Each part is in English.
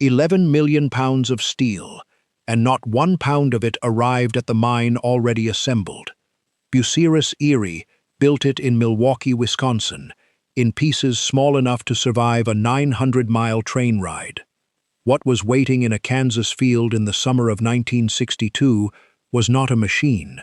11 million pounds of steel, and not 1 pound of it arrived at the mine already assembled. Bucyrus-Erie built it in Milwaukee, Wisconsin, in pieces small enough to survive a 900-mile train ride. What was waiting in a Kansas field in the summer of 1962 was not a machine.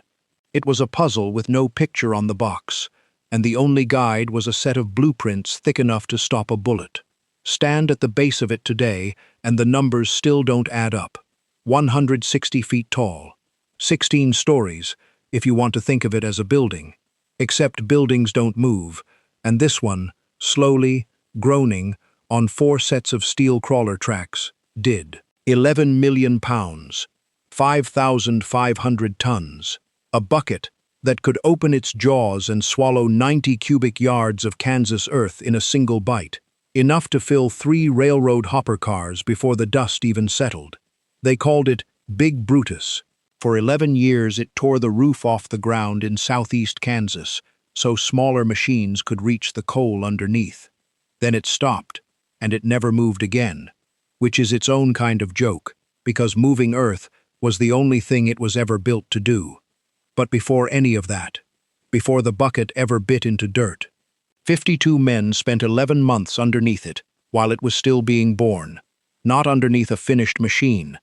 It was a puzzle with no picture on the box, and the only guide was a set of blueprints thick enough to stop a bullet. Stand at the base of it today, and the numbers still don't add up. 160 feet tall. 16 stories, if you want to think of it as a building. Except buildings don't move, and this one, slowly, groaning, on 4 sets of steel crawler tracks, did. 11 million pounds, 5,500 tons, a bucket that could open its jaws and swallow 90 cubic yards of Kansas earth in a single bite, enough to fill 3 railroad hopper cars before the dust even settled. They called it Big Brutus. For 11 years it tore the roof off the ground in southeast Kansas, so smaller machines could reach the coal underneath. Then it stopped, and it never moved again, which is its own kind of joke, because moving earth was the only thing it was ever built to do. But before any of that, before the bucket ever bit into dirt, 52 men spent 11 months underneath it while it was still being born, not underneath a finished machine,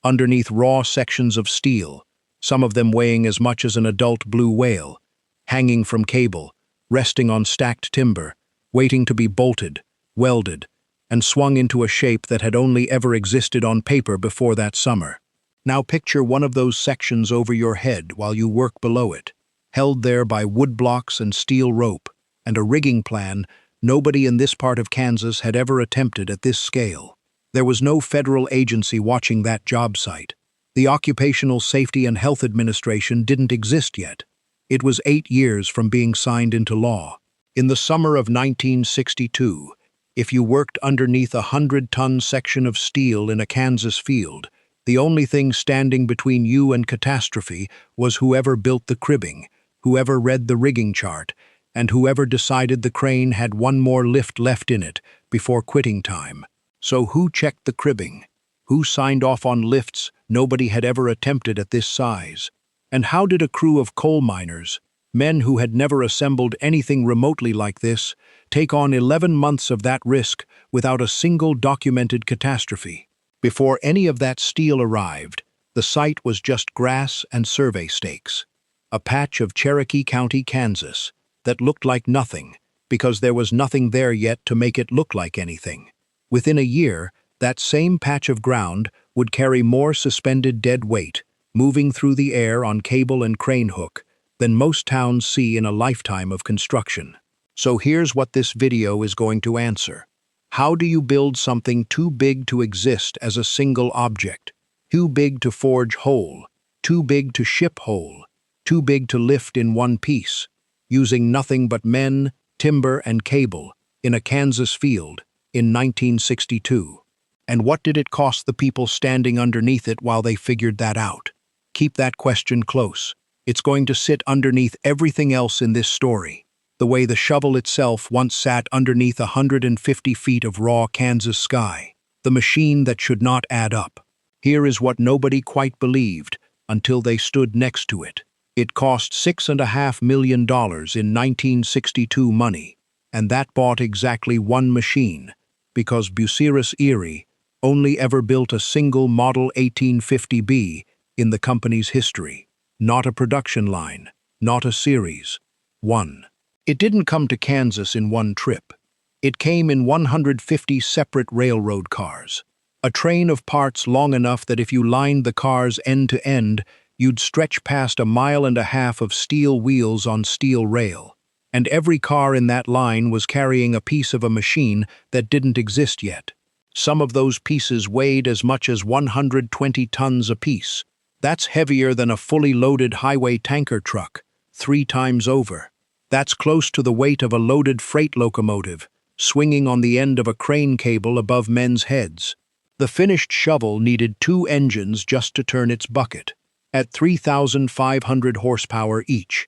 underneath raw sections of steel, some of them weighing as much as an adult blue whale, hanging from cable, resting on stacked timber, waiting to be bolted, welded, and swung into a shape that had only ever existed on paper before that summer. Now picture one of those sections over your head while you work below it, held there by wood blocks and steel rope, and a rigging plan nobody in this part of Kansas had ever attempted at this scale. There was no federal agency watching that job site. The Occupational Safety and Health Administration didn't exist yet. It was 8 years from being signed into law. In the summer of 1962, if you worked underneath a 100-ton section of steel in a Kansas field, the only thing standing between you and catastrophe was whoever built the cribbing, whoever read the rigging chart, and whoever decided the crane had one more lift left in it before quitting time. So who checked the cribbing? Who signed off on lifts nobody had ever attempted at this size? And how did a crew of coal miners, men who had never assembled anything remotely like this, take on 11 months of that risk without a single documented catastrophe? Before any of that steel arrived, the site was just grass and survey stakes, a patch of Cherokee County, Kansas, that looked like nothing, because there was nothing there yet to make it look like anything. Within a year, that same patch of ground would carry more suspended dead weight, moving through the air on cable and crane hook, than most towns see in a lifetime of construction. So here's what this video is going to answer. How do you build something too big to exist as a single object? Too big to forge whole, too big to ship whole, too big to lift in one piece, using nothing but men, timber, and cable in a Kansas field in 1962. And what did it cost the people standing underneath it while they figured that out? Keep that question close. It's going to sit underneath everything else in this story, the way the shovel itself once sat underneath 150 feet of raw Kansas sky, the machine that should not add up. Here is what nobody quite believed until they stood next to it. It cost $6.5 million in 1962 money, and that bought exactly one machine, because Bucyrus-Erie only ever built a single Model 1850B in the company's history. Not a production line, not a series. One. It didn't come to Kansas in one trip. It came in 150 separate railroad cars. A train of parts long enough that if you lined the cars end to end, you'd stretch past 1.5 miles of steel wheels on steel rail. And every car in that line was carrying a piece of a machine that didn't exist yet. Some of those pieces weighed as much as 120 tons apiece. That's heavier than a fully loaded highway tanker truck, 3 times over. That's close to the weight of a loaded freight locomotive, swinging on the end of a crane cable above men's heads. The finished shovel needed 2 engines just to turn its bucket, at 3,500 horsepower each.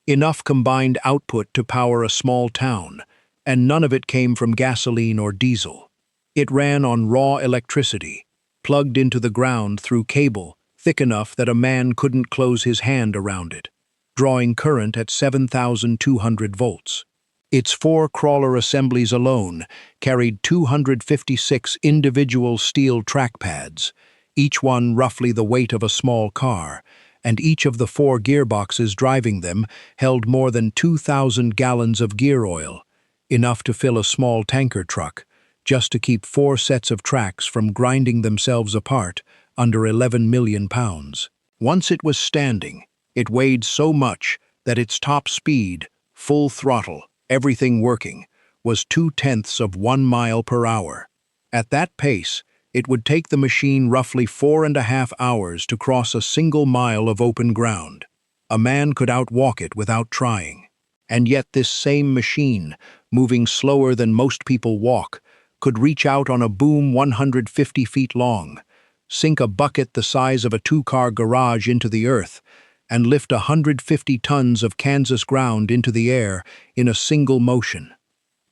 Enough combined output to power a small town, and none of it came from gasoline or diesel. It ran on raw electricity, plugged into the ground through cable thick enough that a man couldn't close his hand around it, drawing current at 7,200 volts. Its 4 crawler assemblies alone carried 256 individual steel track pads, each one roughly the weight of a small car, and each of the 4 gearboxes driving them held more than 2,000 gallons of gear oil, enough to fill a small tanker truck, just to keep 4 sets of tracks from grinding themselves apart under 11 million pounds. Once it was standing, it weighed so much that its top speed, full throttle, everything working, was 0.2 of 1 mile per hour. At that pace, it would take the machine roughly 4.5 hours to cross a single mile of open ground. A man could outwalk it without trying. And yet this same machine, moving slower than most people walk, could reach out on a boom 150 feet long, sink a bucket the size of a 2-car garage into the earth, and lift 150 tons of Kansas ground into the air in a single motion.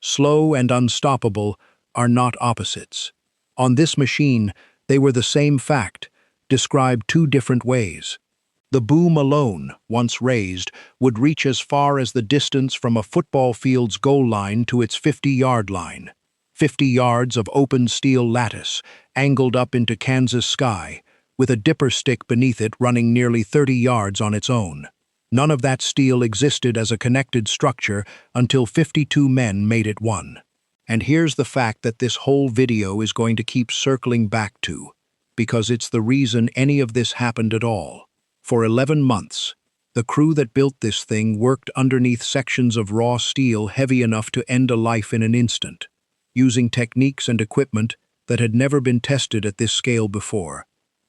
Slow and unstoppable are not opposites. On this machine, they were the same fact, described 2 different ways. The boom alone, once raised, would reach as far as the distance from a football field's goal line to its 50-yard line. 50 yards of open steel lattice, angled up into Kansas sky, with a dipper stick beneath it running nearly 30 yards on its own. None of that steel existed as a connected structure until 52 men made it one. And here's the fact that this whole video is going to keep circling back to, because it's the reason any of this happened at all. For 11 months, the crew that built this thing worked underneath sections of raw steel heavy enough to end a life in an instant, using techniques and equipment that had never been tested at this scale before,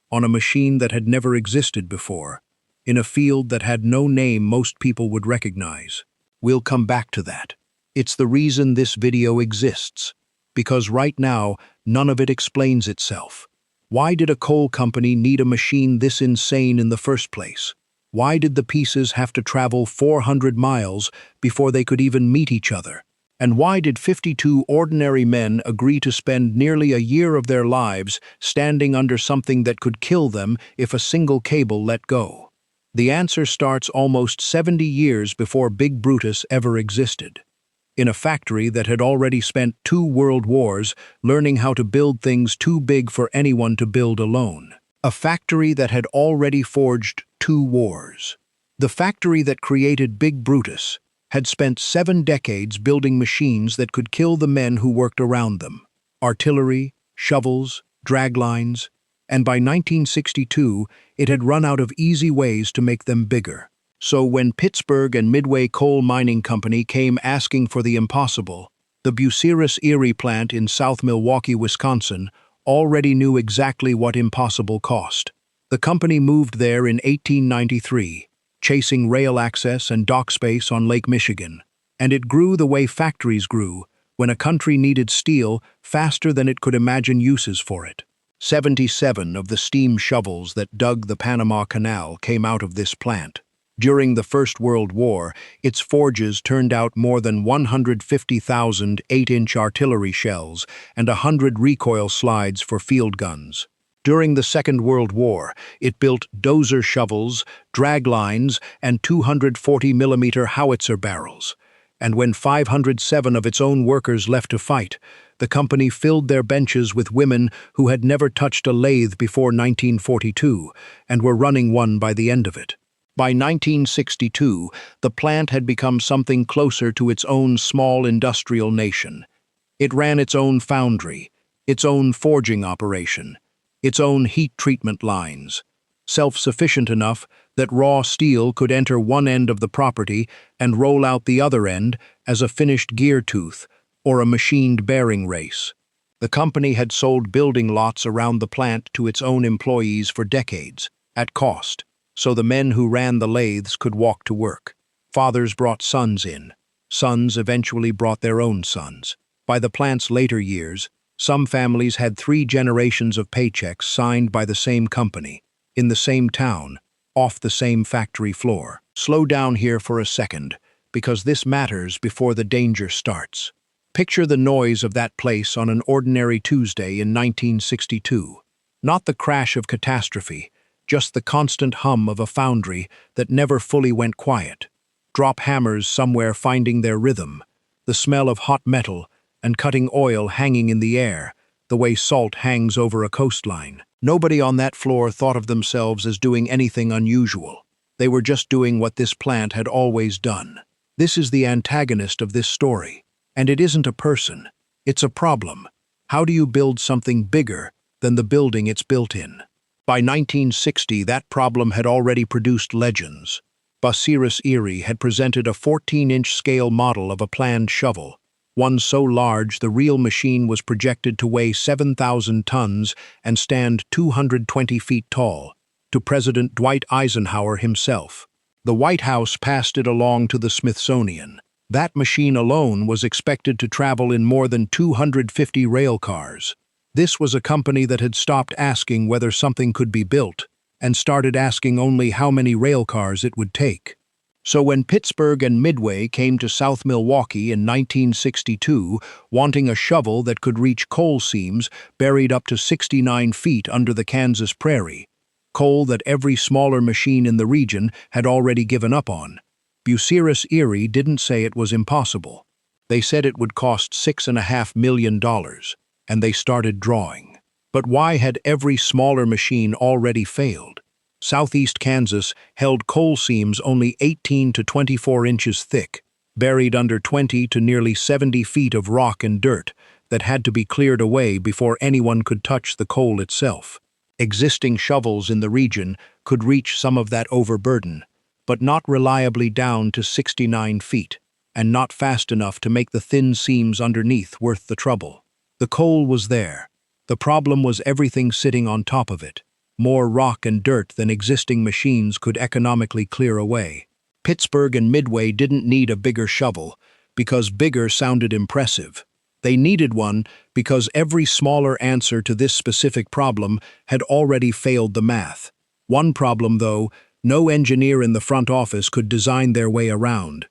on a machine that had never existed before, in a field that had no name most people would recognize. We'll come back to that. It's the reason this video exists, because right now, none of it explains itself. Why did a coal company need a machine this insane in the first place? Why did the pieces have to travel 400 miles before they could even meet each other? And why did 52 ordinary men agree to spend nearly a year of their lives standing under something that could kill them if a single cable let go? The answer starts almost 70 years before Big Brutus ever existed, in a factory that had already spent 2 world wars learning how to build things too big for anyone to build alone. A factory that had already forged 2 wars. The factory that created Big Brutus had spent 7 decades building machines that could kill the men who worked around them. Artillery, shovels, draglines, and by 1962, it had run out of easy ways to make them bigger. So when Pittsburgh and Midway Coal Mining Company came asking for the impossible, the Bucyrus-Erie plant in South Milwaukee, Wisconsin, already knew exactly what impossible cost. The company moved there in 1893, chasing rail access and dock space on Lake Michigan, and it grew the way factories grew, when a country needed steel faster than it could imagine uses for it. 77 of the steam shovels that dug the Panama Canal came out of this plant. During the First World War, its forges turned out more than 150,000 8-inch artillery shells and 100 recoil slides for field guns. During the Second World War, it built dozer shovels, draglines, and 240mm howitzer barrels. And when 507 of its own workers left to fight, the company filled their benches with women who had never touched a lathe before 1942 and were running one by the end of it. By 1962, the plant had become something closer to its own small industrial nation. It ran its own foundry, its own forging operation, its own heat treatment lines, self-sufficient enough that raw steel could enter one end of the property and roll out the other end as a finished gear tooth or a machined bearing race. The company had sold building lots around the plant to its own employees for decades, at cost, so the men who ran the lathes could walk to work. Fathers brought sons in. Sons eventually brought their own sons. By the plant's later years, some families had 3 generations of paychecks signed by the same company, in the same town, off the same factory floor. Slow down here for a second, because this matters before the danger starts. Picture the noise of that place on an ordinary Tuesday in 1962. Not the crash of catastrophe, just the constant hum of a foundry that never fully went quiet. Drop hammers somewhere finding their rhythm, the smell of hot metal and cutting oil hanging in the air, the way salt hangs over a coastline. Nobody on that floor thought of themselves as doing anything unusual. They were just doing what this plant had always done. This is the antagonist of this story. And it isn't a person, it's a problem. How do you build something bigger than the building it's built in? By 1960, that problem had already produced legends. Bucyrus-Erie had presented a 14-inch scale model of a planned shovel, one so large the real machine was projected to weigh 7,000 tons and stand 220 feet tall, to President Dwight Eisenhower himself. The White House passed it along to the Smithsonian. That machine alone was expected to travel in more than 250 rail cars. This was a company that had stopped asking whether something could be built and started asking only how many rail cars it would take. So when Pittsburgh and Midway came to South Milwaukee in 1962 wanting a shovel that could reach coal seams buried up to 69 feet under the Kansas prairie, coal that every smaller machine in the region had already given up on, Bucyrus-Erie didn't say it was impossible. They said it would cost $6.5 million, and they started drawing. But why had every smaller machine already failed? Southeast Kansas held coal seams only 18 to 24 inches thick, buried under 20 to nearly 70 feet of rock and dirt that had to be cleared away before anyone could touch the coal itself. Existing shovels in the region could reach some of that overburden, but not reliably down to 69 feet, and not fast enough to make the thin seams underneath worth the trouble. The coal was there. The problem was everything sitting on top of it, more rock and dirt than existing machines could economically clear away. Pittsburgh and Midway didn't need a bigger shovel, because bigger sounded impressive. They needed one because every smaller answer to this specific problem had already failed the math. One problem, though, no engineer in the front office could design their way around.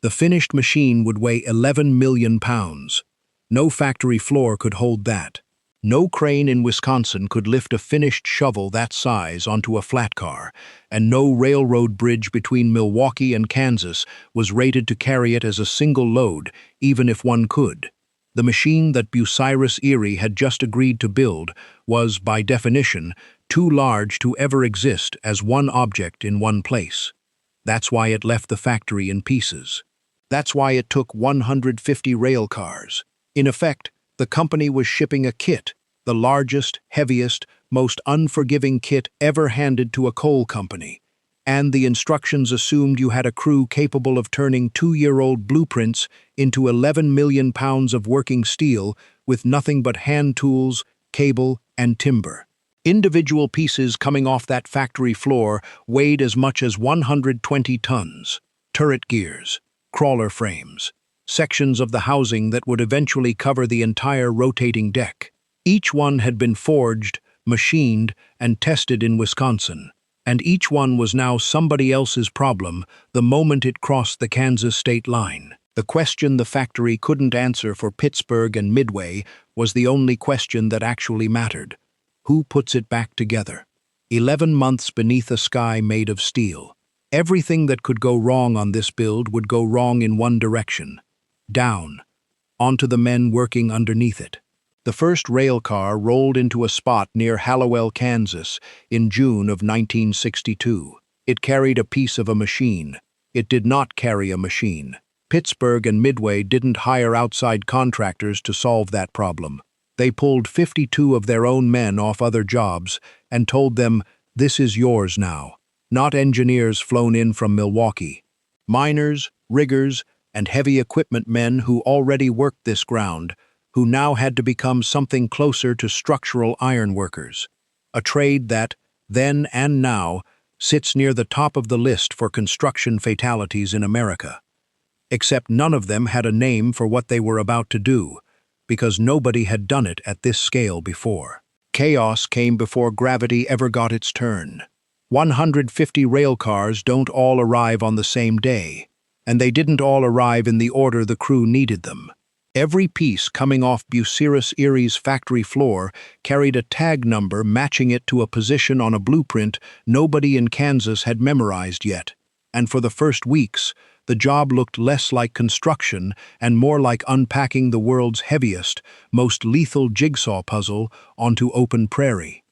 The finished machine would weigh 11 million pounds. No factory floor could hold that. No crane in Wisconsin could lift a finished shovel that size onto a flat car, and no railroad bridge between Milwaukee and Kansas was rated to carry it as a single load, even if one could. The machine that Bucyrus-Erie had just agreed to build was, by definition, too large to ever exist as one object in one place. That's why it left the factory in pieces. That's why it took 150 rail cars. In effect, the company was shipping a kit, the largest, heaviest, most unforgiving kit ever handed to a coal company. And the instructions assumed you had a crew capable of turning 2-year-old blueprints into 11 million pounds of working steel with nothing but hand tools, cable, and timber. Individual pieces coming off that factory floor weighed as much as 120 tons. Turret gears, crawler frames, sections of the housing that would eventually cover the entire rotating deck. Each one had been forged, machined, and tested in Wisconsin. And each one was now somebody else's problem the moment it crossed the Kansas state line. The question the factory couldn't answer for Pittsburgh and Midway was the only question that actually mattered. Who puts it back together? 11 months beneath a sky made of steel. Everything that could go wrong on this build would go wrong in one direction. Down, onto the men working underneath it. The first rail car rolled into a spot near Hallowell, Kansas, in June of 1962. It carried a piece of a machine. It did not carry a machine. Pittsburgh and Midway didn't hire outside contractors to solve that problem. They pulled 52 of their own men off other jobs and told them, "This is yours now." Not engineers flown in from Milwaukee. Miners, riggers, and heavy equipment men who already worked this ground, who now had to become something closer to structural iron workers, a trade that, then and now, sits near the top of the list for construction fatalities in America. Except none of them had a name for what they were about to do, because nobody had done it at this scale before. Chaos came before gravity ever got its turn. 150 rail cars don't all arrive on the same day, and they didn't all arrive in the order the crew needed them. Every piece coming off Bucyrus-Erie's factory floor carried a tag number matching it to a position on a blueprint nobody in Kansas had memorized yet. And for the first weeks, the job looked less like construction and more like unpacking the world's heaviest, most lethal jigsaw puzzle onto open prairie.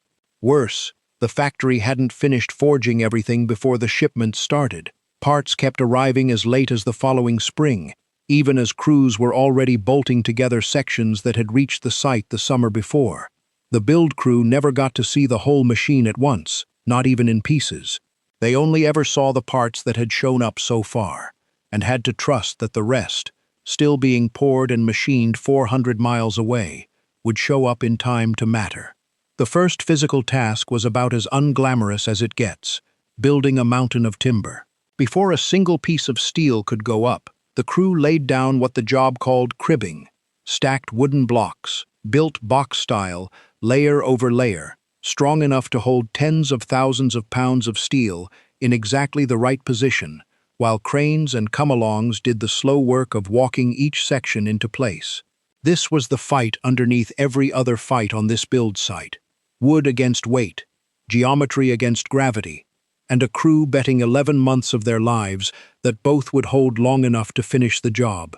Worse, the factory hadn't finished forging everything before the shipment started. Parts kept arriving as late as the following spring, even as crews were already bolting together sections that had reached the site the summer before. The build crew never got to see the whole machine at once, not even in pieces. They only ever saw the parts that had shown up so far, and had to trust that the rest, still being poured and machined 400 miles away, would show up in time to matter. The first physical task was about as unglamorous as it gets, building a mountain of timber. Before a single piece of steel could go up, the crew laid down what the job called cribbing, stacked wooden blocks, built box-style, layer over layer, strong enough to hold tens of thousands of pounds of steel in exactly the right position, while cranes and come-alongs did the slow work of walking each section into place. This was the fight underneath every other fight on this build site. Wood against weight, geometry against gravity, and a crew betting 11 months of their lives that both would hold long enough to finish the job.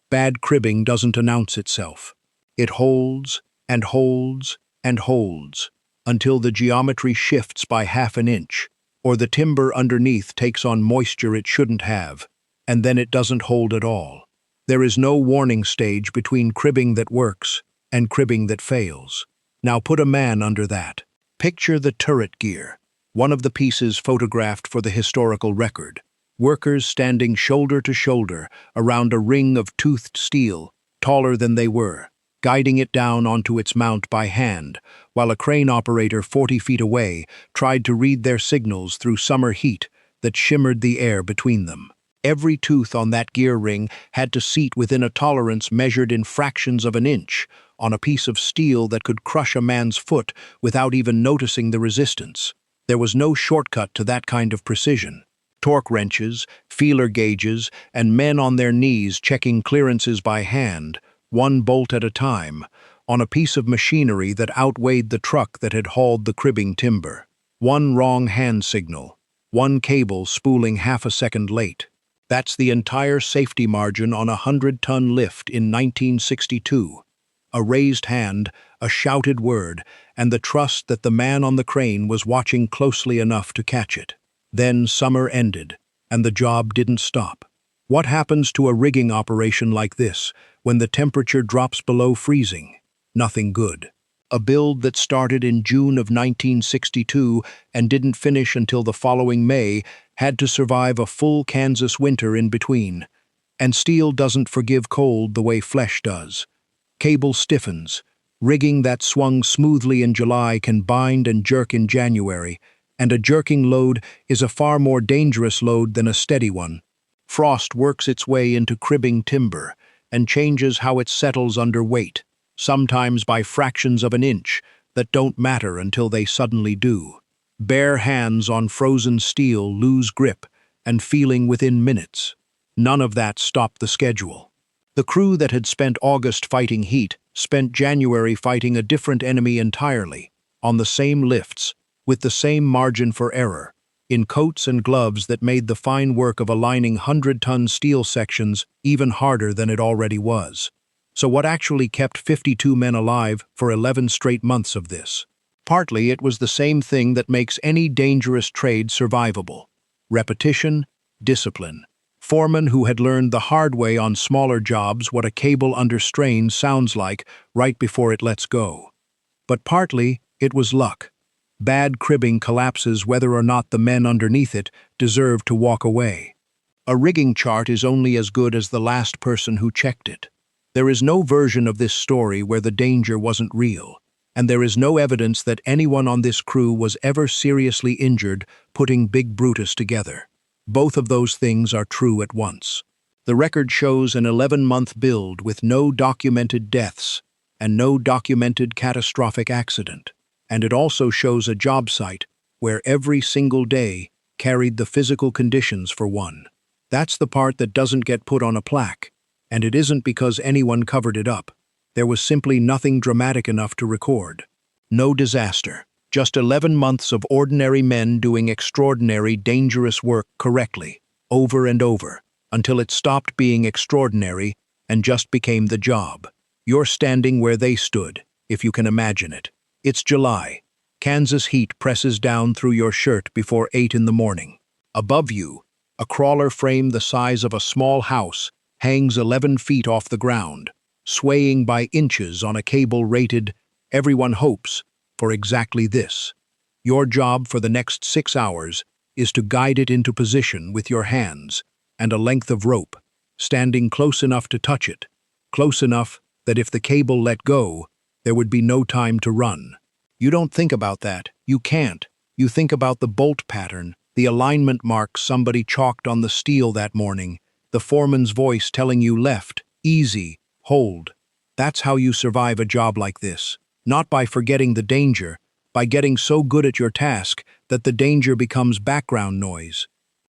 Bad cribbing doesn't announce itself. It holds and holds and holds until the geometry shifts by half an inch, or the timber underneath takes on moisture it shouldn't have, and then it doesn't hold at all. There is no warning stage between cribbing that works and cribbing that fails. Now put a man under that. Picture the turret gear, one of the pieces photographed for the historical record. Workers standing shoulder to shoulder around a ring of toothed steel, taller than they were, guiding it down onto its mount by hand, while a crane operator 40 feet away tried to read their signals through summer heat that shimmered the air between them. Every tooth on that gear ring had to seat within a tolerance measured in fractions of an inch, on a piece of steel that could crush a man's foot without even noticing the resistance. There was no shortcut to that kind of precision. Torque wrenches, feeler gauges, and men on their knees checking clearances by hand, one bolt at a time, on a piece of machinery that outweighed the truck that had hauled the cribbing timber. One wrong hand signal, one cable spooling half a second late. That's the entire safety margin on a 100-ton lift in 1962. A raised hand, a shouted word, and the trust that the man on the crane was watching closely enough to catch it. Then summer ended, and the job didn't stop. What happens to a rigging operation like this when the temperature drops below freezing? Nothing good. A build that started in June of 1962 and didn't finish until the following May had to survive a full Kansas winter in between. And steel doesn't forgive cold the way flesh does. Cable stiffens. Rigging that swung smoothly in July can bind and jerk in January, and a jerking load is a far more dangerous load than a steady one. Frost works its way into cribbing timber and changes how it settles under weight, sometimes by fractions of an inch that don't matter until they suddenly do. Bare hands on frozen steel lose grip and feeling within minutes. None of that stopped the schedule. The crew that had spent August fighting heat spent January fighting a different enemy entirely, on the same lifts, with the same margin for error, in coats and gloves that made the fine work of aligning 100-ton steel sections even harder than it already was. So what actually kept 52 men alive for 11 straight months of this? Partly it was the same thing that makes any dangerous trade survivable: repetition, discipline. Foremen who had learned the hard way on smaller jobs what a cable under strain sounds like right before it lets go. But partly it was luck. Bad cribbing collapses whether or not the men underneath it deserve to walk away. A rigging chart is only as good as the last person who checked it. There is no version of this story where the danger wasn't real, and there is no evidence that anyone on this crew was ever seriously injured putting Big Brutus together. Both of those things are true at once. The record shows an 11-month build with no documented deaths and no documented catastrophic accident. And it also shows a job site where every single day carried the physical conditions for one. That's the part that doesn't get put on a plaque. And it isn't because anyone covered it up. There was simply nothing dramatic enough to record. No disaster, just 11 months of ordinary men doing extraordinary, dangerous work correctly, over and over, until it stopped being extraordinary and just became the job. You're standing where they stood, if you can imagine it. It's July. Kansas heat presses down through your shirt before 8 in the morning. Above you, a crawler frame the size of a small house hangs 11 feet off the ground, swaying by inches on a cable rated, everyone hopes, for exactly this. Your job for the next 6 hours is to guide it into position with your hands and a length of rope, standing close enough to touch it, close enough that if the cable let go, there would be no time to run. You don't think about that. You can't. You think about the bolt pattern, the alignment marks somebody chalked on the steel that morning, the foreman's voice telling you left, easy, hold. That's how you survive a job like this. Not by forgetting the danger, by getting so good at your task that the danger becomes background noise.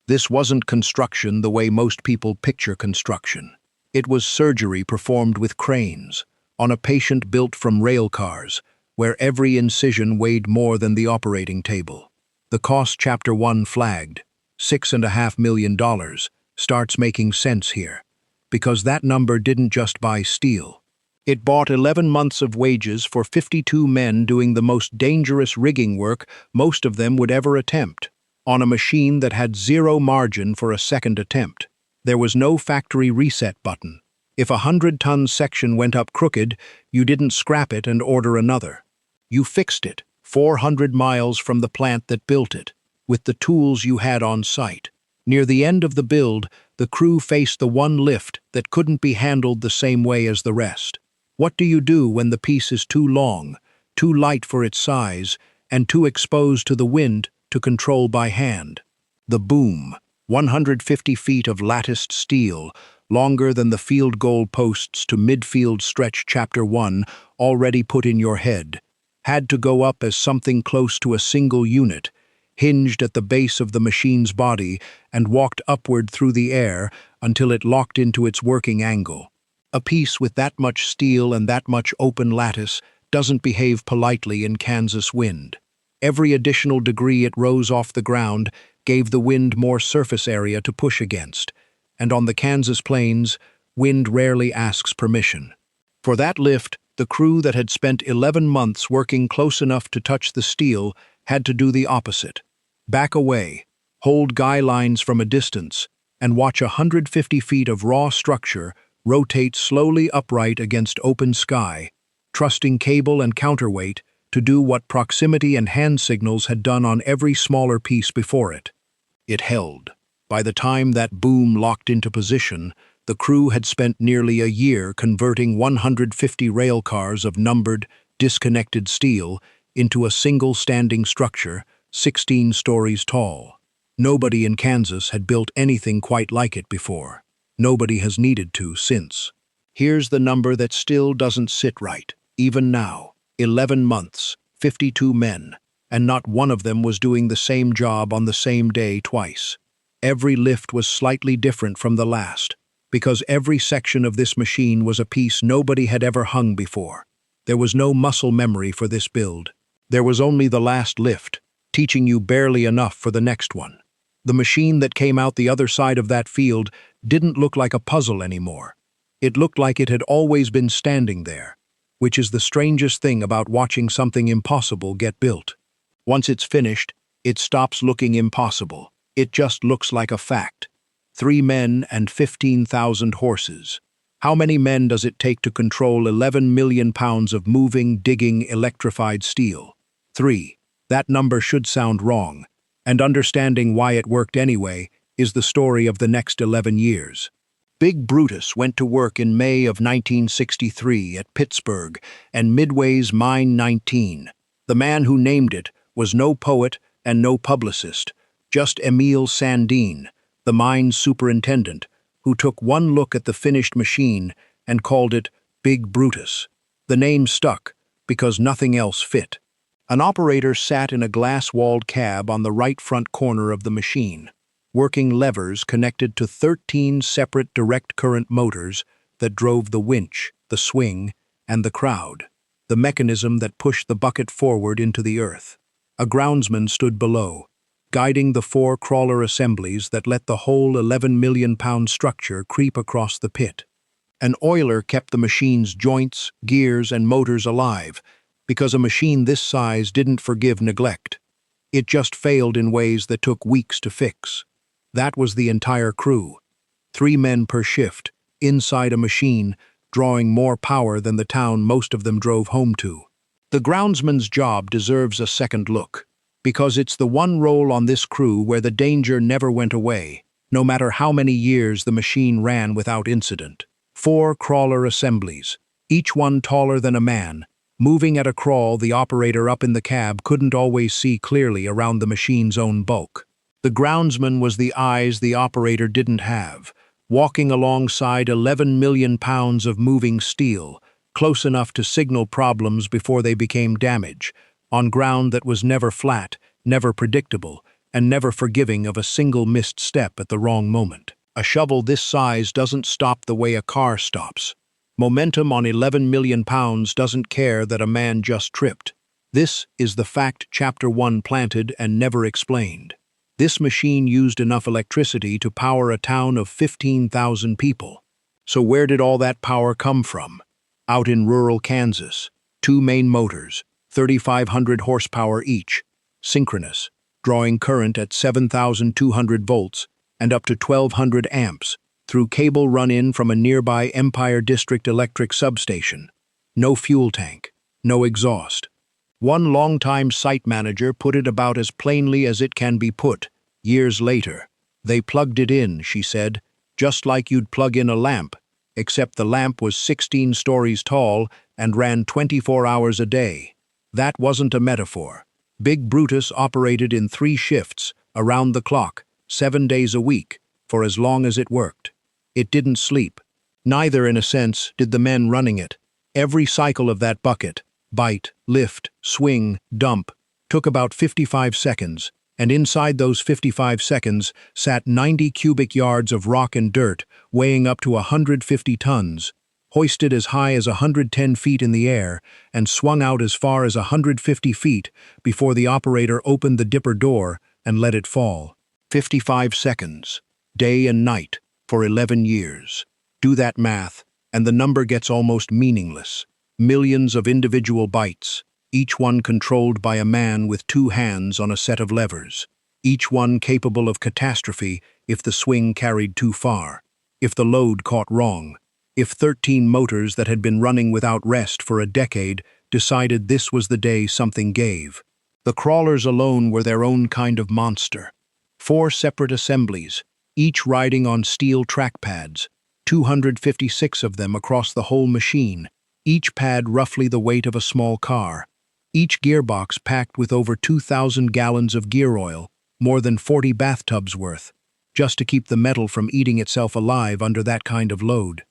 This wasn't construction the way most people picture construction. It was surgery performed with cranes, on a patient built from rail cars, where every incision weighed more than the operating table. The cost Chapter 1 flagged, $6.5 million, starts making sense here, because that number didn't just buy steel. It bought 11 months of wages for 52 men doing the most dangerous rigging work most of them would ever attempt, on a machine that had zero margin for a second attempt. There was no factory reset button. If a 100-ton section went up crooked, you didn't scrap it and order another. You fixed it, 400 miles from the plant that built it, with the tools you had on site. Near the end of the build, the crew faced the one lift that couldn't be handled the same way as the rest. What do you do when the piece is too long, too light for its size, and too exposed to the wind to control by hand? The boom, 150 feet of latticed steel, longer than the field goal posts to midfield stretch Chapter 1 already put in your head, had to go up as something close to a single unit, hinged at the base of the machine's body and walked upward through the air until it locked into its working angle. A piece with that much steel and that much open lattice doesn't behave politely in Kansas wind. Every additional degree it rose off the ground gave the wind more surface area to push against, and on the Kansas plains, wind rarely asks permission. For that lift, the crew that had spent 11 months working close enough to touch the steel had to do the opposite. Back away, hold guy lines from a distance, and watch 150 feet of raw structure rotate slowly upright against open sky, trusting cable and counterweight to do what proximity and hand signals had done on every smaller piece before it. It held. By the time that boom locked into position, the crew had spent nearly a year converting 150 rail cars of numbered, disconnected steel into a single standing structure, 16 stories tall. Nobody in Kansas had built anything quite like it before. Nobody has needed to since. Here's the number that still doesn't sit right, even now. 11 months, 52 men, and not one of them was doing the same job on the same day twice. Every lift was slightly different from the last, because every section of this machine was a piece nobody had ever hung before. There was no muscle memory for this build. There was only the last lift, teaching you barely enough for the next one. The machine that came out the other side of that field didn't look like a puzzle anymore. It looked like it had always been standing there, which is the strangest thing about watching something impossible get built. Once it's finished, it stops looking impossible. It just looks like a fact. 3 men and 15,000 horses. How many men does it take to control 11 million pounds of moving, digging, electrified steel? 3. That number should sound wrong, and understanding why it worked anyway is the story of the next 11 years. Big Brutus went to work in May of 1963 at Pittsburgh and Midway's Mine 19. The man who named it was no poet and no publicist, just Emile Sandine, the mine's superintendent, who took one look at the finished machine and called it Big Brutus. The name stuck because nothing else fit. An operator sat in a glass-walled cab on the right front corner of the machine, working levers connected to 13 separate direct current motors that drove the winch, the swing, and the crowd, the mechanism that pushed the bucket forward into the earth. A groundsman stood below, guiding the 4 crawler assemblies that let the whole 11 million pound structure creep across the pit. An oiler kept the machine's joints, gears, and motors alive, because a machine this size didn't forgive neglect. It just failed in ways that took weeks to fix. That was the entire crew. 3 men per shift, inside a machine, drawing more power than the town most of them drove home to. The groundsman's job deserves a second look, because it's the one role on this crew where the danger never went away, no matter how many years the machine ran without incident. 4 crawler assemblies, each one taller than a man. Moving at a crawl, the operator up in the cab couldn't always see clearly around the machine's own bulk. The groundsman was the eyes the operator didn't have, walking alongside 11 million pounds of moving steel, close enough to signal problems before they became damage, on ground that was never flat, never predictable, and never forgiving of a single missed step at the wrong moment. A shovel this size doesn't stop the way a car stops. Momentum on 11 million pounds doesn't care that a man just tripped. This is the fact Chapter 1 planted and never explained. This machine used enough electricity to power a town of 15,000 people. So where did all that power come from? Out in rural Kansas, 2 main motors, 3,500 horsepower each, synchronous, drawing current at 7,200 volts and up to 1,200 amps, through cable run in from a nearby Empire District Electric substation. No fuel tank, no exhaust. One longtime site manager put it about as plainly as it can be put, years later. They plugged it in, she said, just like you'd plug in a lamp, except the lamp was 16 stories tall and ran 24 hours a day. That wasn't a metaphor. Big Brutus operated in 3 shifts, around the clock, 7 days a week, for as long as it worked. It didn't sleep. Neither, in a sense, did the men running it. Every cycle of that bucket, bite, lift, swing, dump, took about 55 seconds, and inside those 55 seconds sat 90 cubic yards of rock and dirt, weighing up to 150 tons, hoisted as high as 110 feet in the air, and swung out as far as 150 feet before the operator opened the dipper door and let it fall. 55 seconds, day and night, for 11 years. Do that math, and the number gets almost meaningless. Millions of individual bites, each one controlled by a man with 2 hands on a set of levers, each one capable of catastrophe if the swing carried too far, if the load caught wrong, if 13 motors that had been running without rest for a decade decided this was the day something gave. The crawlers alone were their own kind of monster. 4 separate assemblies, each riding on steel track pads, 256 of them across the whole machine, each pad roughly the weight of a small car, each gearbox packed with over 2,000 gallons of gear oil, more than 40 bathtubs worth, just to keep the metal from eating itself alive under that kind of load.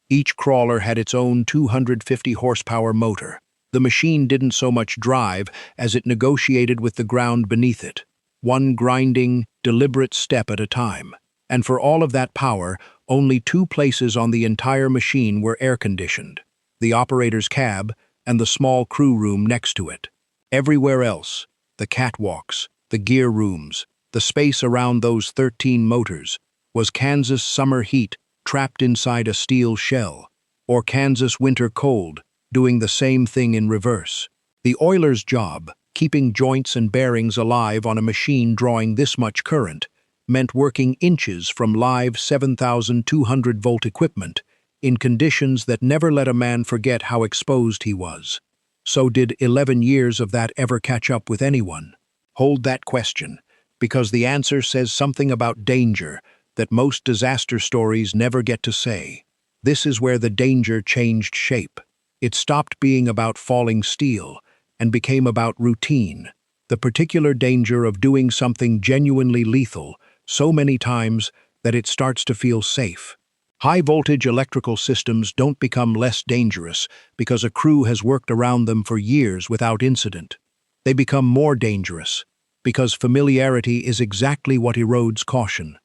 Each crawler had its own 250 horsepower motor. The machine didn't so much drive as it negotiated with the ground beneath it, one grinding, deliberate step at a time. And for all of that power, only 2 places on the entire machine were air-conditioned: the operator's cab and the small crew room next to it. Everywhere else, the catwalks, the gear rooms, the space around those 13 motors, was Kansas summer heat trapped inside a steel shell, or Kansas winter cold, doing the same thing in reverse. The oiler's job, keeping joints and bearings alive on a machine drawing this much current, meant working inches from live 7,200-volt equipment in conditions that never let a man forget how exposed he was. So did 11 years of that ever catch up with anyone? Hold that question, because the answer says something about danger that most disaster stories never get to say. This is where the danger changed shape. It stopped being about falling steel and became about routine, the particular danger of doing something genuinely lethal so many times that it starts to feel safe. High-voltage electrical systems don't become less dangerous because a crew has worked around them for years without incident. They become more dangerous because familiarity is exactly what erodes caution.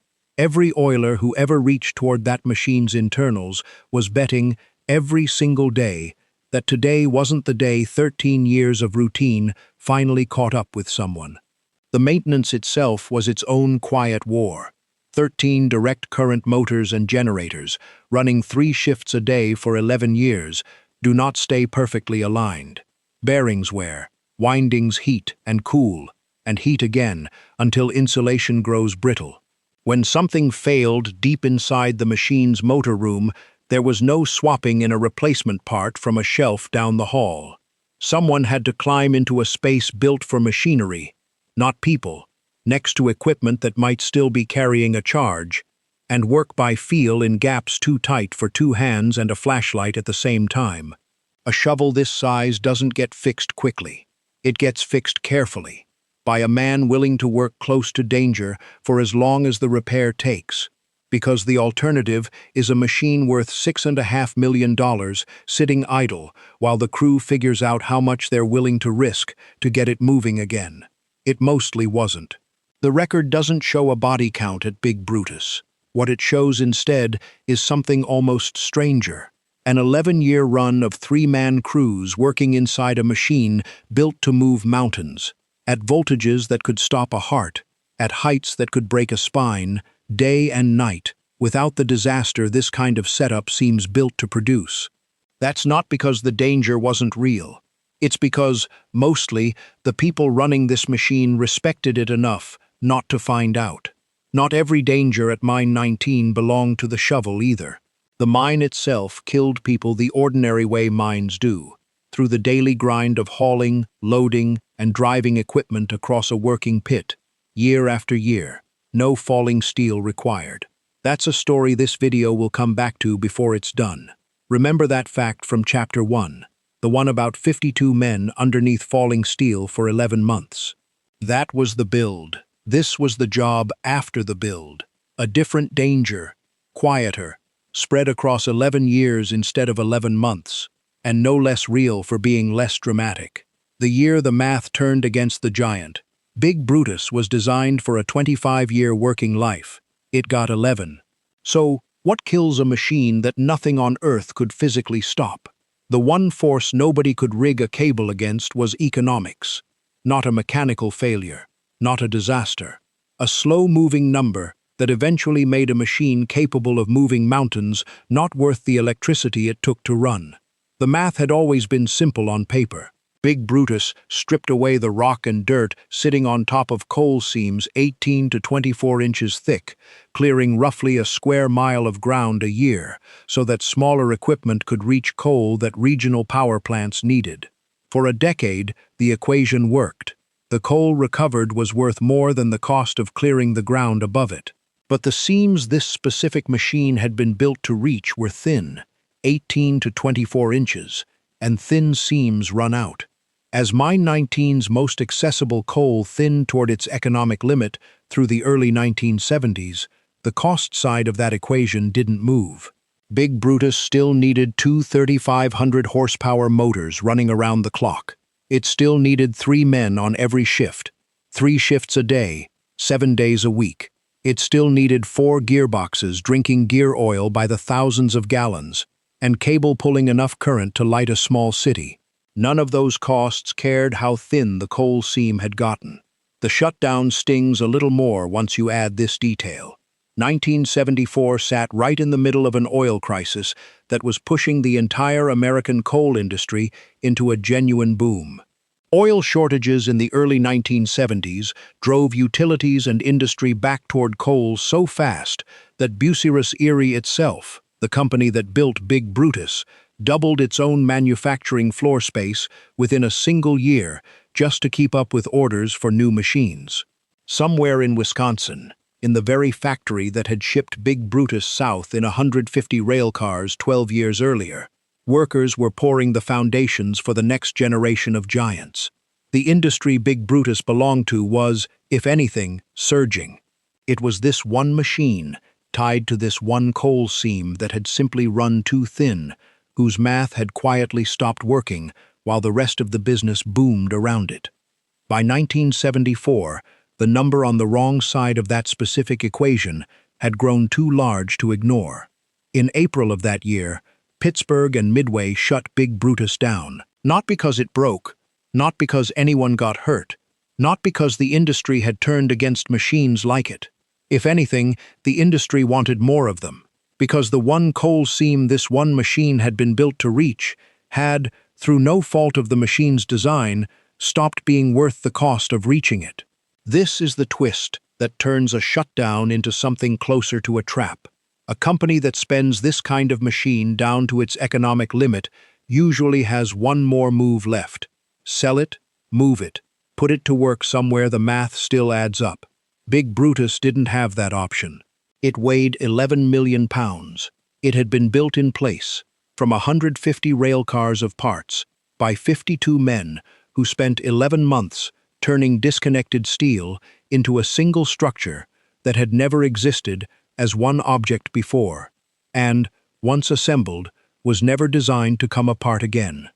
Every oiler who ever reached toward that machine's internals was betting every single day that today wasn't the day 13 years of routine finally caught up with someone. The maintenance itself was its own quiet war. 13 direct current motors and generators, running 3 shifts a day for 11 years, do not stay perfectly aligned. Bearings wear, windings heat and cool, and heat again until insulation grows brittle. When something failed deep inside the machine's motor room, there was no swapping in a replacement part from a shelf down the hall. Someone had to climb into a space built for machinery, not people, next to equipment that might still be carrying a charge, and work by feel in gaps too tight for 2 hands and a flashlight at the same time. A shovel this size doesn't get fixed quickly. It gets fixed carefully, by a man willing to work close to danger for as long as the repair takes, because the alternative is a machine worth $6.5 million sitting idle while the crew figures out how much they're willing to risk to get it moving again. It mostly wasn't. The record doesn't show a body count at Big Brutus. What it shows instead is something almost stranger. An 11-year run of 3-man crews working inside a machine built to move mountains, at voltages that could stop a heart, at heights that could break a spine, day and night, without the disaster this kind of setup seems built to produce. That's not because the danger wasn't real. It's because, mostly, the people running this machine respected it enough not to find out. Not every danger at Mine 19 belonged to the shovel either. The mine itself killed people the ordinary way mines do, through the daily grind of hauling, loading, and driving equipment across a working pit, year after year, no falling steel required. That's a story this video will come back to before it's done. Remember that fact from Chapter 1, the one about 52 men underneath falling steel for 11 months. That was the build. This was the job after the build. A different danger, quieter, spread across 11 years instead of 11 months, and no less real for being less dramatic. The year the math turned against the giant. Big Brutus was designed for a 25-year working life. It got 11. So, what kills a machine that nothing on Earth could physically stop? The one force nobody could rig a cable against was economics. Not a mechanical failure, not a disaster. A slow-moving number that eventually made a machine capable of moving mountains not worth the electricity it took to run. The math had always been simple on paper. Big Brutus stripped away the rock and dirt sitting on top of coal seams 18 to 24 inches thick, clearing roughly a square mile of ground a year, so that smaller equipment could reach coal that regional power plants needed. For a decade, the equation worked. The coal recovered was worth more than the cost of clearing the ground above it. But the seams this specific machine had been built to reach were thin, 18 to 24 inches, and thin seams run out. As Mine 19's most accessible coal thinned toward its economic limit through the early 1970s, the cost side of that equation didn't move. Big Brutus still needed 2 3,500 horsepower motors running around the clock. It still needed 3 men on every shift, 3 shifts a day, 7 days a week. It still needed 4 gearboxes drinking gear oil by the thousands of gallons, and cable pulling enough current to light a small city. None of those costs cared how thin the coal seam had gotten. The shutdown stings a little more once you add this detail. 1974 sat right in the middle of an oil crisis that was pushing the entire American coal industry into a genuine boom. Oil shortages in the early 1970s drove utilities and industry back toward coal so fast that Bucyrus-Erie itself, the company that built Big Brutus, doubled its own manufacturing floor space within a single year just to keep up with orders for new machines. Somewhere in Wisconsin, in the very factory that had shipped Big Brutus south in 150 rail cars 12 years earlier, workers were pouring the foundations for the next generation of giants. The industry Big Brutus belonged to was, if anything, surging. It was this one machine, tied to this one coal seam that had simply run too thin, whose math had quietly stopped working while the rest of the business boomed around it. By 1974, the number on the wrong side of that specific equation had grown too large to ignore. In April of that year, Pittsburgh and Midway shut Big Brutus down, not because it broke, not because anyone got hurt, not because the industry had turned against machines like it. If anything, the industry wanted more of them, because the one coal seam this one machine had been built to reach had, through no fault of the machine's design, stopped being worth the cost of reaching it. This is the twist that turns a shutdown into something closer to a trap. A company that spends this kind of machine down to its economic limit usually has one more move left. Sell it, move it, put it to work somewhere the math still adds up. Big Brutus didn't have that option. It weighed 11 million pounds. It had been built in place, from 150 rail cars of parts, by 52 men who spent 11 months turning disconnected steel into a single structure that had never existed as one object before, and, once assembled, was never designed to come apart again.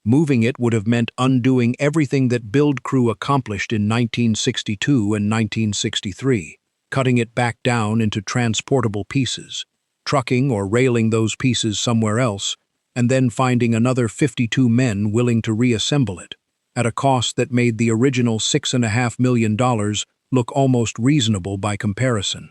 Moving it would have meant undoing everything that build crew accomplished in 1962 and 1963, cutting it back down into transportable pieces, trucking or railing those pieces somewhere else, and then finding another 52 men willing to reassemble it, at a cost that made the original $6.5 million look almost reasonable by comparison.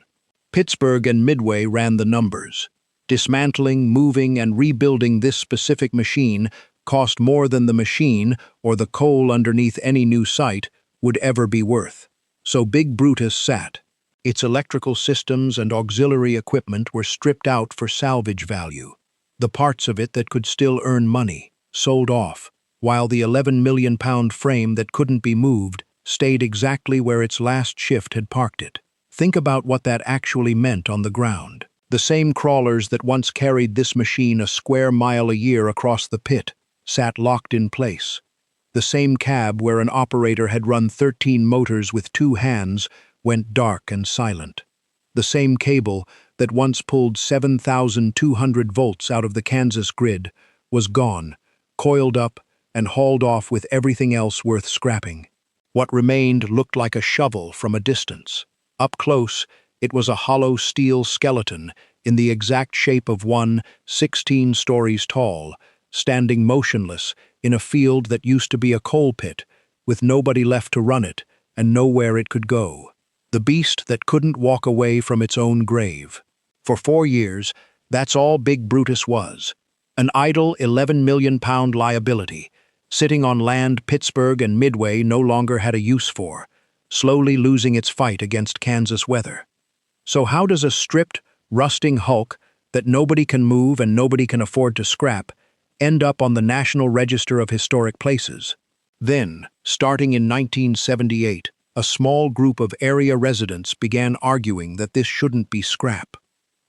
Pittsburgh and Midway ran the numbers. Dismantling, moving, and rebuilding this specific machine cost more than the machine or the coal underneath any new site would ever be worth. So Big Brutus sat. Its electrical systems and auxiliary equipment were stripped out for salvage value. The parts of it that could still earn money, sold off, while the 11 million pound frame that couldn't be moved stayed exactly where its last shift had parked it. Think about what that actually meant on the ground. The same crawlers that once carried this machine a square mile a year across the pit sat locked in place. The same cab where an operator had run 13 motors with 2 hands went dark and silent. The same cable that once pulled 7,200 volts out of the Kansas grid was gone, coiled up, and hauled off with everything else worth scrapping. What remained looked like a shovel from a distance. Up close, it was a hollow steel skeleton in the exact shape of one 16 stories tall, standing motionless in a field that used to be a coal pit, with nobody left to run it and nowhere it could go. The beast that couldn't walk away from its own grave. For 4 years, that's all Big Brutus was. An idle 11 million pound liability, sitting on land Pittsburgh and Midway no longer had a use for, slowly losing its fight against Kansas weather. So how does a stripped, rusting hulk that nobody can move and nobody can afford to scrap end up on the National Register of Historic Places? Then, starting in 1978, a small group of area residents began arguing that this shouldn't be scrap.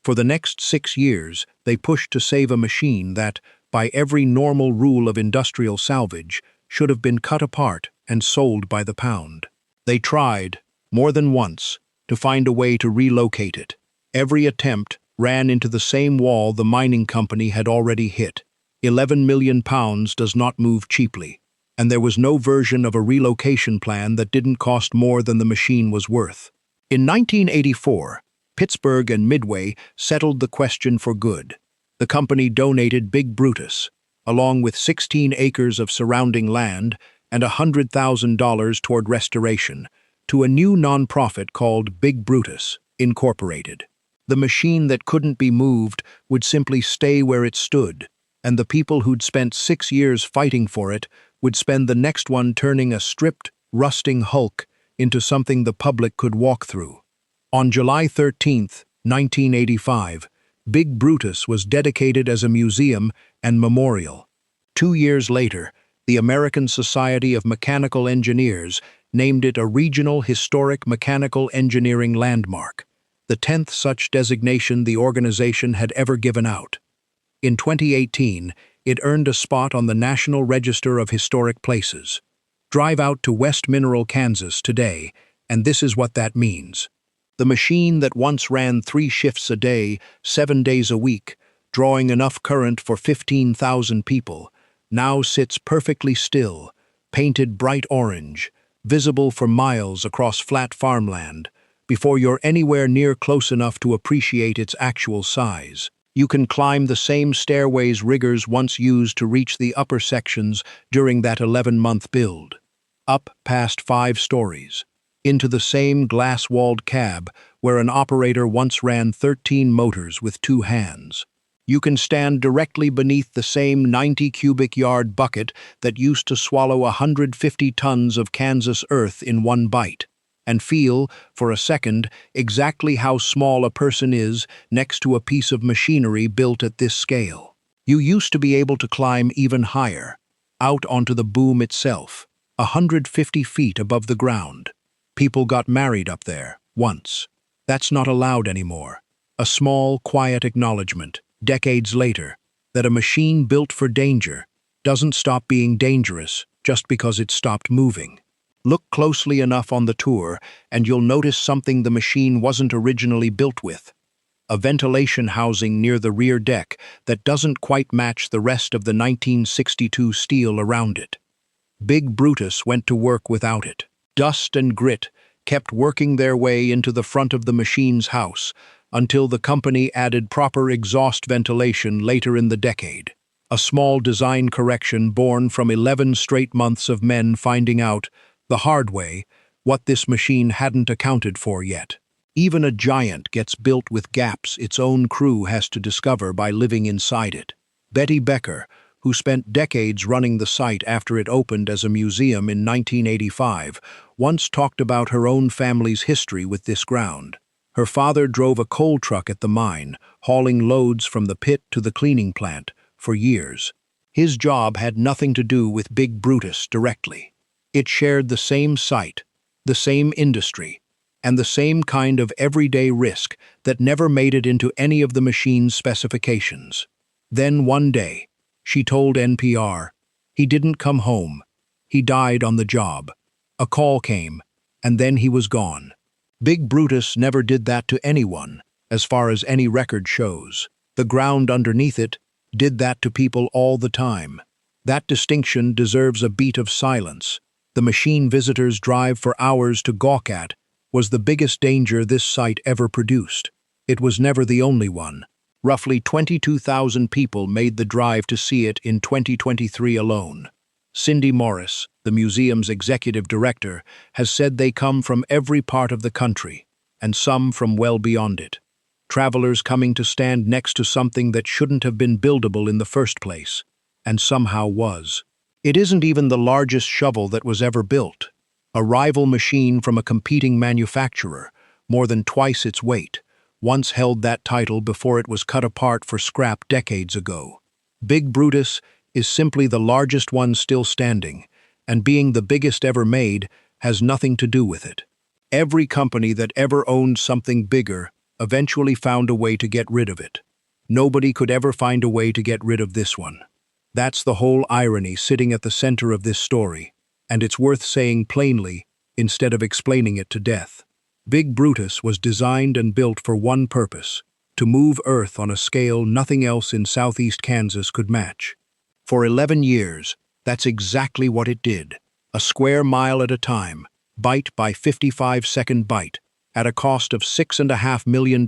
For the next 6 years, they pushed to save a machine that, by every normal rule of industrial salvage, should have been cut apart and sold by the pound. They tried, more than once, to find a way to relocate it. Every attempt ran into the same wall the mining company had already hit. 11 million pounds does not move cheaply, and there was no version of a relocation plan that didn't cost more than the machine was worth. In 1984, Pittsburgh and Midway settled the question for good. The company donated Big Brutus, along with 16 acres of surrounding land and $100,000 toward restoration, to a new nonprofit called Big Brutus, Incorporated. The machine that couldn't be moved would simply stay where it stood, and the people who'd spent 6 years fighting for it would spend the next one turning a stripped, rusting hulk into something the public could walk through. On July 13, 1985, Big Brutus was dedicated as a museum and memorial. 2 years later, the American Society of Mechanical Engineers named it a Regional Historic Mechanical Engineering Landmark, the 10th such designation the organization had ever given out. In 2018, it earned a spot on the National Register of Historic Places. Drive out to West Mineral, Kansas today, and this is what that means. The machine that once ran 3 shifts a day, 7 days a week, drawing enough current for 15,000 people, now sits perfectly still, painted bright orange, visible for miles across flat farmland, before you're anywhere near close enough to appreciate its actual size. You can climb the same stairways riggers once used to reach the upper sections during that 11-month build. Up past 5 stories, into the same glass-walled cab where an operator once ran 13 motors with 2 hands. You can stand directly beneath the same 90 cubic yard bucket that used to swallow 150 tons of Kansas earth in one bite, and feel, for a second, exactly how small a person is next to a piece of machinery built at this scale. You used to be able to climb even higher, out onto the boom itself, 150 feet above the ground. People got married up there, once. That's not allowed anymore. A small, quiet acknowledgement, decades later, that a machine built for danger doesn't stop being dangerous just because it stopped moving. Look closely enough on the tour and you'll notice something the machine wasn't originally built with. A ventilation housing near the rear deck that doesn't quite match the rest of the 1962 steel around it. Big Brutus went to work without it. Dust and grit kept working their way into the front of the machine's house until the company added proper exhaust ventilation later in the decade. A small design correction born from 11 straight months of men finding out, the hard way, what this machine hadn't accounted for yet. Even a giant gets built with gaps its own crew has to discover by living inside it. Betty Becker, who spent decades running the site after it opened as a museum in 1985, once talked about her own family's history with this ground. Her father drove a coal truck at the mine, hauling loads from the pit to the cleaning plant, for years. His job had nothing to do with Big Brutus directly. It shared the same site, the same industry, and the same kind of everyday risk that never made it into any of the machine's specifications. Then one day, she told NPR, he didn't come home. He died on the job. A call came, and then he was gone. Big Brutus never did that to anyone, as far as any record shows. The ground underneath it did that to people all the time. That distinction deserves a beat of silence. The machine visitors drive for hours to gawk at was the biggest danger this site ever produced. It was never the only one. Roughly 22,000 people made the drive to see it in 2023 alone. Cindy Morris, the museum's executive director, has said they come from every part of the country, and some from well beyond it. Travelers coming to stand next to something that shouldn't have been buildable in the first place, and somehow was. It isn't even the largest shovel that was ever built. A rival machine from a competing manufacturer, more than twice its weight, once held that title before it was cut apart for scrap decades ago. Big Brutus is simply the largest one still standing, and being the biggest ever made has nothing to do with it. Every company that ever owned something bigger eventually found a way to get rid of it. Nobody could ever find a way to get rid of this one. That's the whole irony sitting at the center of this story, and it's worth saying plainly instead of explaining it to death. Big Brutus was designed and built for one purpose: to move earth on a scale nothing else in southeast Kansas could match. For 11 years, that's exactly what it did. A square mile at a time, bite by 55-second bite, at a cost of $6.5 million,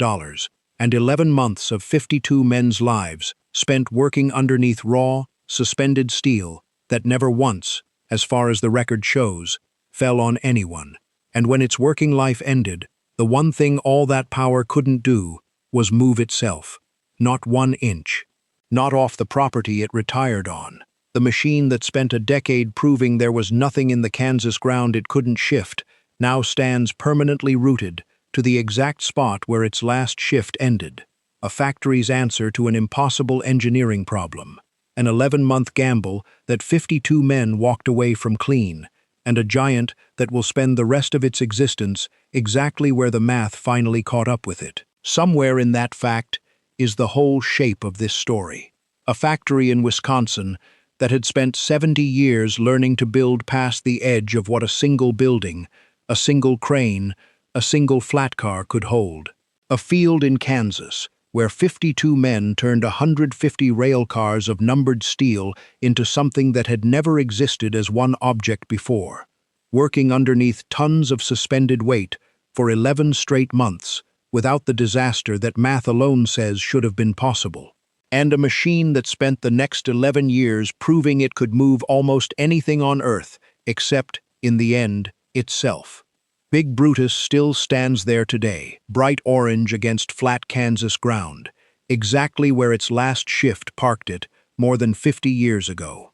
and 11 months of 52 men's lives spent working underneath raw, suspended steel that never once, as far as the record shows, fell on anyone. And when its working life ended, the one thing all that power couldn't do was move itself. Not 1 inch. Not off the property it retired on. The machine that spent a decade proving there was nothing in the Kansas ground it couldn't shift now stands permanently rooted to the exact spot where its last shift ended. A factory's answer to an impossible engineering problem. An 11-month gamble that 52 men walked away from clean, and a giant that will spend the rest of its existence exactly where the math finally caught up with it. Somewhere in that fact is the whole shape of this story. A factory in Wisconsin that had spent 70 years learning to build past the edge of what a single building, a single crane, a single flat car could hold. A field in Kansas where 52 men turned 150 rail cars of numbered steel into something that had never existed as one object before, working underneath tons of suspended weight for 11 straight months, without the disaster that math alone says should have been possible. And a machine that spent the next 11 years proving it could move almost anything on Earth, except, in the end, itself. Big Brutus still stands there today, bright orange against flat Kansas ground, exactly where its last shift parked it more than 50 years ago.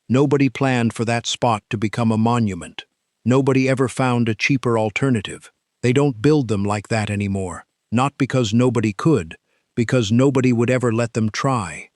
Nobody planned for that spot to become a monument. Nobody ever found a cheaper alternative. They don't build them like that anymore, not because nobody could, because nobody would ever let them try.